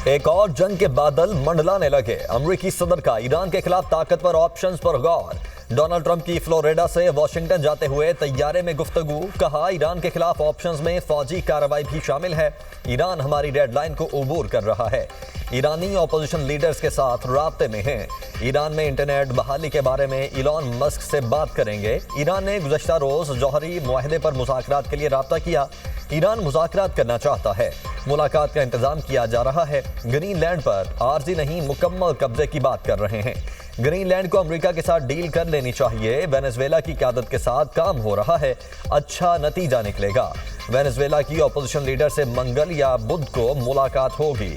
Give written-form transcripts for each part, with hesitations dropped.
ایک اور جنگ کے بادل منڈلانے لگے۔ امریکی صدر کا ایران کے خلاف طاقتور آپشنز پر غور۔ ڈونلڈ ٹرمپ کی فلوریڈا سے واشنگٹن جاتے ہوئے طیارے میں گفتگو۔ کہا ایران کے خلاف آپشنز میں فوجی کارروائی بھی شامل ہے۔ ایران ہماری ڈیڈ لائن کو عبور کر رہا ہے۔ ایرانی اپوزیشن لیڈرز کے ساتھ رابطے میں ہیں۔ ایران میں انٹرنیٹ بحالی کے بارے میں ایلون مسک سے بات کریں گے۔ ایران نے گزشتہ روز جوہری معاہدے پر مذاکرات کے لیے رابطہ کیا۔ ایران مذاکرات کرنا چاہتا ہے۔ ملاقات کا انتظام کیا جا رہا ہے۔ گرین لینڈ پر عارضی نہیں مکمل قبضے کی بات کر رہے ہیں۔ گرین لینڈ کو امریکہ کے ساتھ ڈیل کر لینی چاہیے۔ وینزویلا کی قیادت کے ساتھ کام ہو رہا ہے، اچھا نتیجہ نکلے گا۔ وینزویلا کی اپوزیشن لیڈر سے منگل یا بدھ کو ملاقات ہوگی۔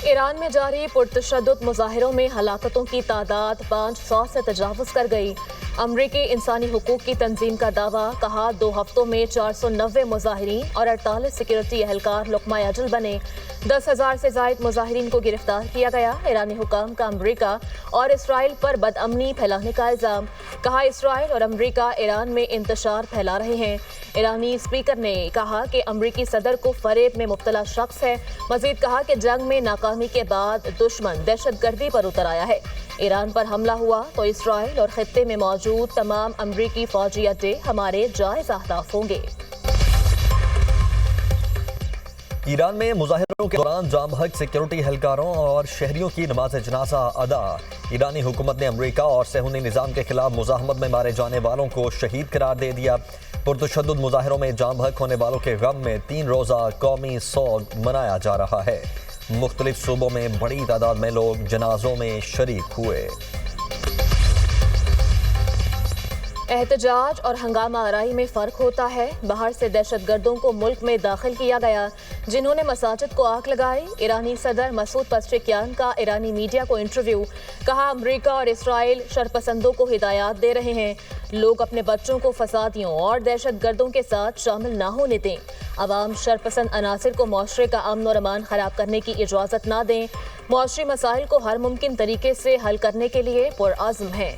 ایران میں جاری پرتشدد مظاہروں میں ہلاکتوں کی تعداد 500 سے تجاوز کر گئی۔ امریکی انسانی حقوق کی تنظیم کا دعویٰ، کہا 2 ہفتوں میں 490 مظاہرین اور 48 سیکورٹی اہلکار لقمہ اجل بنے۔ 10,000 سے زائد مظاہرین کو گرفتار کیا گیا۔ ایرانی حکام کا امریکہ اور اسرائیل پر بدامنی پھیلانے کا الزام، کہا اسرائیل اور امریکہ ایران میں انتشار پھیلا رہے ہیں۔ ایرانی اسپیکر نے کہا کہ امریکی صدر کو فریب میں مبتلا شخص ہے۔ مزید کہا کہ جنگ میں ناکامی کے بعد دشمن دہشت گردی پر اتر آیا ہے۔ ایران پر حملہ ہوا تو اسرائیل اور خطے میں موجود تمام امریکی فوجی اڈے ہمارے جائز اہداف ہوں گے۔ ایران میں مظاہروں کے دوران جام بحق سیکورٹی اہلکاروں اور شہریوں کی نماز جنازہ ادا۔ ایرانی حکومت نے امریکہ اور صہیونی نظام کے خلاف مزاحمت میں مارے جانے والوں کو شہید قرار دے دیا۔ پرتشدد مظاہروں میں جام بحق ہونے والوں کے غم میں 3 روزہ قومی سوگ منایا جا رہا ہے۔ مختلف صوبوں میں بڑی تعداد میں لوگ جنازوں میں شریک ہوئے۔ احتجاج اور ہنگامہ آرائی میں فرق ہوتا ہے۔ باہر سے دہشت گردوں کو ملک میں داخل کیا گیا جنہوں نے مساجد کو آگ لگائی۔ ایرانی صدر مسعود پزشکیان کا ایرانی میڈیا کو انٹرویو، کہا امریکہ اور اسرائیل شرپسندوں کو ہدایات دے رہے ہیں، لوگ اپنے بچوں کو فسادیوں اور دہشت گردوں کے ساتھ شامل نہ ہونے دیں۔ عوام شرپسند عناصر کو معاشرے کا امن اور امان خراب کرنے کی اجازت نہ دیں۔ معاشی مسائل کو ہر ممکن طریقے سے حل کرنے کے لیے پرعزم ہیں۔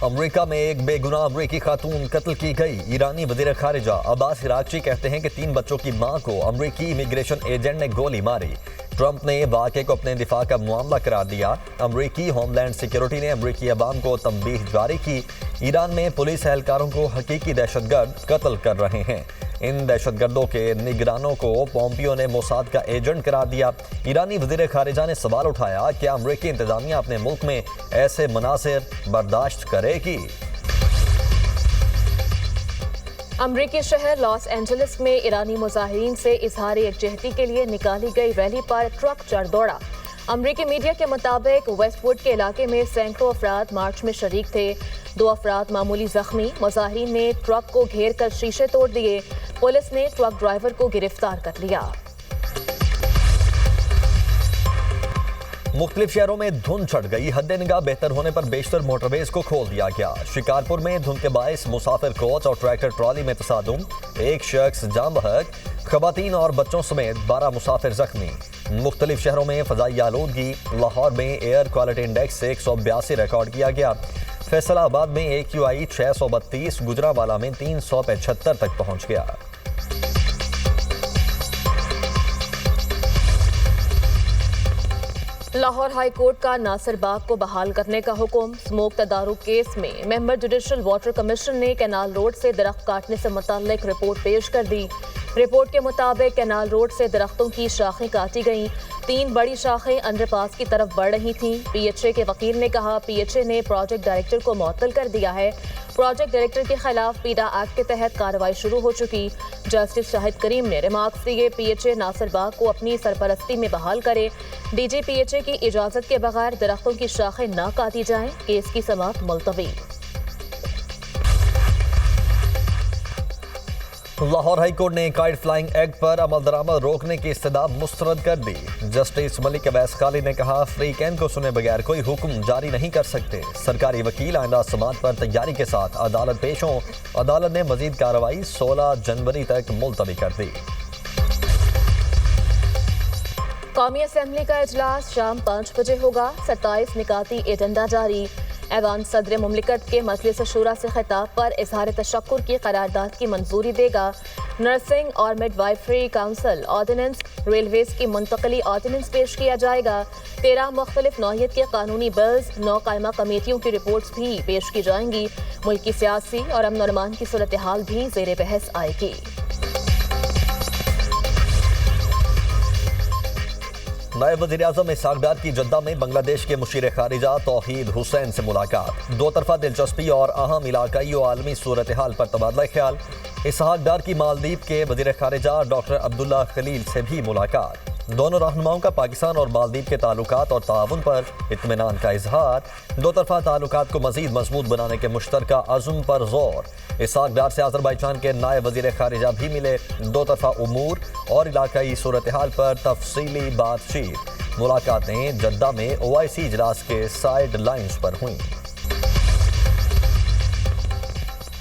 امریکہ میں ایک بے گناہ امریکی خاتون قتل کی گئی۔ ایرانی وزیر خارجہ عباس عراقچی کہتے ہیں کہ 3 بچوں کی ماں کو امریکی امیگریشن ایجنٹ نے گولی ماری۔ ٹرمپ نے واقعے کو اپنے دفاع کا معاملہ قرار دیا۔ امریکی ہوم لینڈ سیکیورٹی نے امریکی عوام کو تنبیہ جاری کی۔ ایران میں پولیس اہلکاروں کو حقیقی دہشت گرد قتل کر رہے ہیں۔ ان دہشت گردوں کے نگرانوں کو پومپیو نے موساد کا ایجنٹ قرار دیا۔ ایرانی وزیر خارجہ نے سوال اٹھایا، کیا امریکی انتظامیہ اپنے ملک میں ایسے مناظر برداشت کرے گی؟ امریکی شہر لاس اینجلس میں ایرانی مظاہرین سے اظہار یکجہتی کے لیے نکالی گئی ریلی پر ٹرک چڑھ دوڑا۔ امریکی میڈیا کے مطابق ویسٹ ووڈ کے علاقے میں سینکڑوں افراد مارچ میں شریک تھے۔ 2 افراد معمولی زخمی۔ مظاہرین نے ٹرک کو گھیر کر شیشے توڑ دیے۔ پولیس نے ٹرک ڈرائیور کو گرفتار کر لیا۔ مختلف شہروں میں دھند چھٹ گئی۔ حد نگاہ بہتر ہونے پر بیشتر موٹر ویز کو کھول دیا گیا۔ شکارپور میں دھند کے باعث مسافر کوچ اور ٹریکٹر ٹرالی میں تصادم، 1 شخص جام بحق، خواتین اور بچوں سمیت 12 مسافر زخمی۔ مختلف شہروں میں فضائی آلودگی۔ لاہور میں ایئر کوالٹی انڈیکس سے 182 ریکارڈ کیا گیا۔ فیصل آباد میں AQI 632، گجرانوالہ میں 375 تک پہنچ گیا۔ لاہور ہائی کورٹ کا ناصر باغ کو بحال کرنے کا حکم۔ اسموک تدارک کیس میں ممبر جوڈیشل واٹر کمیشن نے کینال روڈ سے درخت کاٹنے سے متعلق رپورٹ پیش کر دی۔ رپورٹ کے مطابق کینال روڈ سے درختوں کی شاخیں کاٹی گئیں۔ 3 بڑی شاخیں انڈر پاس کی طرف بڑھ رہی تھیں۔ PHA کے وکیل نے کہا PHA نے پروجیکٹ ڈائریکٹر کو معطل کر دیا ہے۔ پروجیکٹ ڈائریکٹر کے خلاف پیڈا ایکٹ کے تحت کارروائی شروع ہو چکی۔ جسٹس شاہد کریم نے ریمارکس دیے PHA ناصر باغ کو اپنی سرپرستی میں بحال کرے۔ DG PHA کی اجازت کے بغیر درختوں کی شاخیں نہ کاٹی جائیں۔ کیس کی سماعت ملتوی۔ لاہور ہائی کورٹ نے کائٹ فلائنگ ایکٹ پر عمل درآمد روکنے کی استدعا مسترد کر دی۔ جسٹس ملک اویس خالد نے کہا فری کین کو سنے بغیر کوئی حکم جاری نہیں کر سکتے۔ سرکاری وکیل آئندہ سماعت پر تیاری کے ساتھ عدالت پیش ہوں۔ عدالت نے مزید کارروائی 16 جنوری تک ملتوی کر دی۔ قومی اسمبلی کا اجلاس شام 5 بجے ہوگا۔ 27 نکاتی ایجنڈا جاری۔ ایوان صدر مملکت کے مجلس شورا سے خطاب پر اظہار تشکر کی قرارداد کی منظوری دے گا۔ نرسنگ اور مڈ وائفری کونسل آرڈیننس، ریلویز کی منتقلی آرڈیننس پیش کیا جائے گا۔ 13 مختلف نوعیت کے قانونی بلز، 9 قائمہ کمیٹیوں کی رپورٹس بھی پیش کی جائیں گی۔ ملکی سیاسی اور امن و امان کی صورتحال بھی زیر بحث آئے گی۔ نائب وزیر اعظم اسحاق ڈار کی جدہ میں بنگلہ دیش کے مشیر خارجہ توحید حسین سے ملاقات، دو طرفہ دلچسپی اور اہم علاقائی و عالمی صورتحال پر تبادلہ خیال۔ اسحاق ڈار کی مالدیپ کے وزیر خارجہ ڈاکٹر عبداللہ خلیل سے بھی ملاقات، دونوں رہنماؤں کا پاکستان اور مالدیپ کے تعلقات اور تعاون پر اطمینان کا اظہار، دو طرفہ تعلقات کو مزید مضبوط بنانے کے مشترکہ عزم پر زور۔ اسحاق ڈار سے آذربائیجان کے نائب وزیر خارجہ بھی ملے، دو طرفہ امور اور علاقائی صورتحال پر تفصیلی بات چیت۔ ملاقاتیں جدہ میں OIC اجلاس کے سائیڈ لائنز پر ہوئیں۔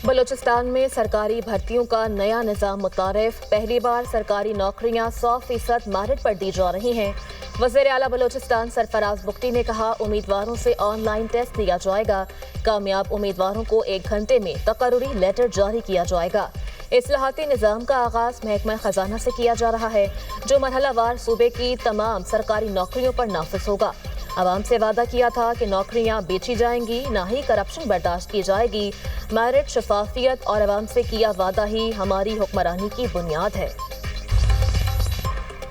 بلوچستان میں سرکاری بھرتیوں کا نیا نظام متعارف، پہلی بار سرکاری نوکریاں 100% میرٹ پر دی جا رہی ہیں۔ وزیر اعلیٰ بلوچستان سرفراز بگٹی نے کہا، امیدواروں سے آن لائن ٹیسٹ لیا جائے گا، کامیاب امیدواروں کو 1 گھنٹے میں تقرری لیٹر جاری کیا جائے گا۔ اصلاحاتی نظام کا آغاز محکمہ خزانہ سے کیا جا رہا ہے، جو مرحلہ وار صوبے کی تمام سرکاری نوکریوں پر نافذ ہوگا۔ عوام سے وعدہ کیا تھا کہ نوکریاں بیچی جائیں گی، نہ ہی کرپشن برداشت کی جائے گی۔ میرٹ، شفافیت اور عوام سے کیا وعدہ ہی ہماری حکمرانی کی بنیاد ہے۔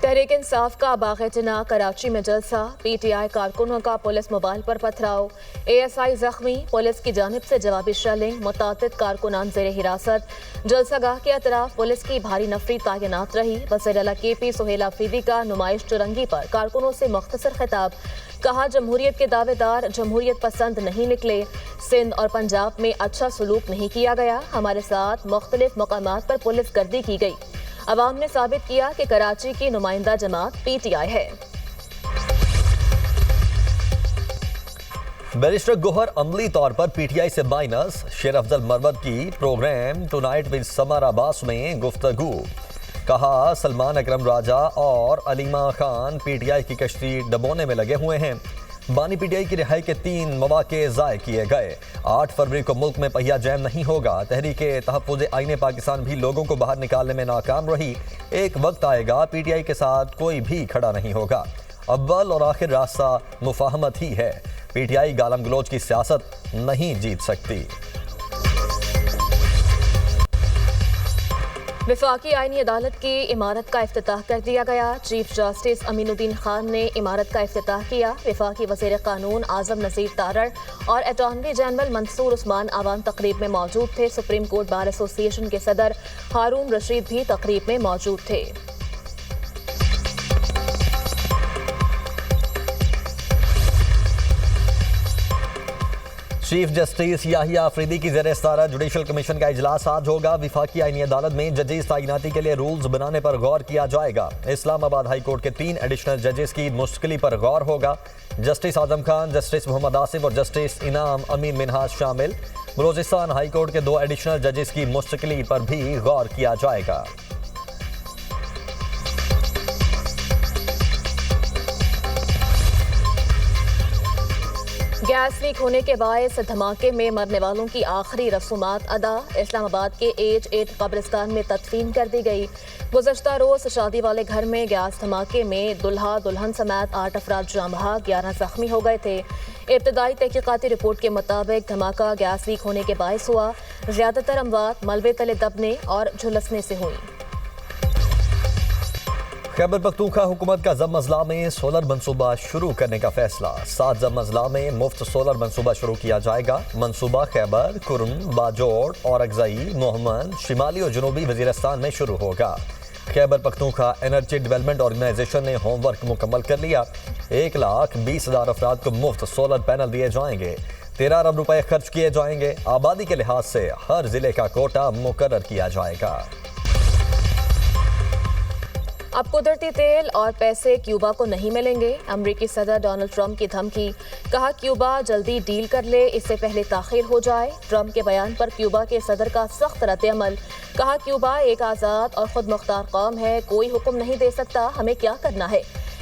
تحریک انصاف کا باغ جناح کراچی میں جلسہ، PTI کارکنوں کا پولیس موبائل پر پتھراؤ، ASI زخمی، پولیس کی جانب سے جوابی شیلنگ، متعدد کارکنان زیر حراست۔ جلسہ گاہ کے اطراف پولیس کی بھاری نفری تعینات رہی۔ وزیر اعلیٰ KP سہیل آفریدی کا نمائش چرنگی پر کارکنوں سے مختصر خطاب، کہا جمہوریت کے دعوے دار جمہوریت پسند نہیں نکلے، سندھ اور پنجاب میں اچھا سلوک نہیں کیا گیا، ہمارے ساتھ مختلف مقامات پر پولیس گردی کی گئی۔ عوام نے ثابت کیا کہ کراچی کی نمائندہ جماعت PTI ہے۔ بیرسٹر گوہر عملی طور پر PTI سے مائنس، شیر افضل مرود کی پروگرام ٹو نائٹ ود سمر عباس میں گفتگو، کہا سلمان اکرم راجہ اور علیمہ خان PTI کی کشتی ڈبونے میں لگے ہوئے ہیں۔ بانی PTI کی رہائی کے 3 مواقع ضائع کیے گئے۔ 8 فروری کو ملک میں پہیا جیم نہیں ہوگا۔ تحریک تحفظ آئین پاکستان بھی لوگوں کو باہر نکالنے میں ناکام رہی۔ ایک وقت آئے گا PTI کے ساتھ کوئی بھی کھڑا نہیں ہوگا۔ اول اور آخر راستہ مفاہمت ہی ہے۔ PTI گالم گلوچ کی سیاست نہیں جیت سکتی۔ وفاقی آئینی عدالت کی عمارت کا افتتاح کر دیا گیا۔ چیف جسٹس امین الدین خان نے عمارت کا افتتاح کیا۔ وفاقی وزیر قانون اعظم نذیر تارڑ اور اٹارنی جنرل منصور عثمان عوام تقریب میں موجود تھے۔ سپریم کورٹ بار ایسوسی ایشن کے صدر ہارون رشید بھی تقریب میں موجود تھے۔ چیف جسٹس یاحییٰ آفریدی کی زیر صدارت جوڈیشل کمیشن کا اجلاس آج ہوگا۔ وفاقی آئینی عدالت میں ججز تعیناتی کے لیے رولز بنانے پر غور کیا جائے گا۔ اسلام آباد ہائی کورٹ کے 3 ایڈیشنل ججز کی مستقلی پر غور ہوگا۔ جسٹس اعظم خان، جسٹس محمد آصف اور جسٹس انعام امین منہاج شامل۔ بلوچستان ہائی کورٹ کے 2 ایڈیشنل ججز کی مستقلی پر بھی غور کیا جائے گا۔ گیس لیک ہونے کے باعث دھماکے میں مرنے والوں کی آخری رسومات ادا، اسلام آباد کے ایج 8 قبرستان میں تدفین کر دی گئی۔ گزشتہ روز شادی والے گھر میں گیس دھماکے میں دلہا دلہن سمیت 8 افراد جاں بحق، 11 زخمی ہو گئے تھے۔ ابتدائی تحقیقاتی رپورٹ کے مطابق دھماکہ گیس لیک ہونے کے باعث ہوا۔ زیادہ تر اموات ملبے تلے دبنے اور جھلسنے سے ہوئیں۔ خیبر پختونخوا حکومت کا ضم اضلاع میں سولر منصوبہ شروع کرنے کا فیصلہ، 7 ضم اضلاع میں مفت سولر منصوبہ شروع کیا جائے گا۔ منصوبہ خیبر، کرم، باجوڑ اور اکزئی، موہمن، شمالی اور جنوبی وزیرستان میں شروع ہوگا۔ Khyber Pakhtunkhwa energy development organization نے ہوم ورک مکمل کر لیا۔ 1,20,000 افراد کو مفت سولر پینل دیے جائیں گے۔ 13 ارب روپے خرچ کیے جائیں گے۔ آبادی کے لحاظ سے ہر ضلع کا کوٹا مقرر کیا جائے گا۔ اب قدرتی تیل اور پیسے کیوبا کو نہیں ملیں گے، امریکی صدر ڈونلڈ ٹرمپ کی دھمکی، کہا کیوبا جلدی ڈیل کر لے، اس سے پہلے تاخیر ہو جائے۔ ٹرمپ کے بیان پر کیوبا کے صدر کا سخت رد عمل، کہا کیوبا ایک آزاد اور خود مختار قوم ہے، کوئی حکم نہیں دے سکتا ہمیں کیا کرنا ہے۔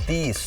30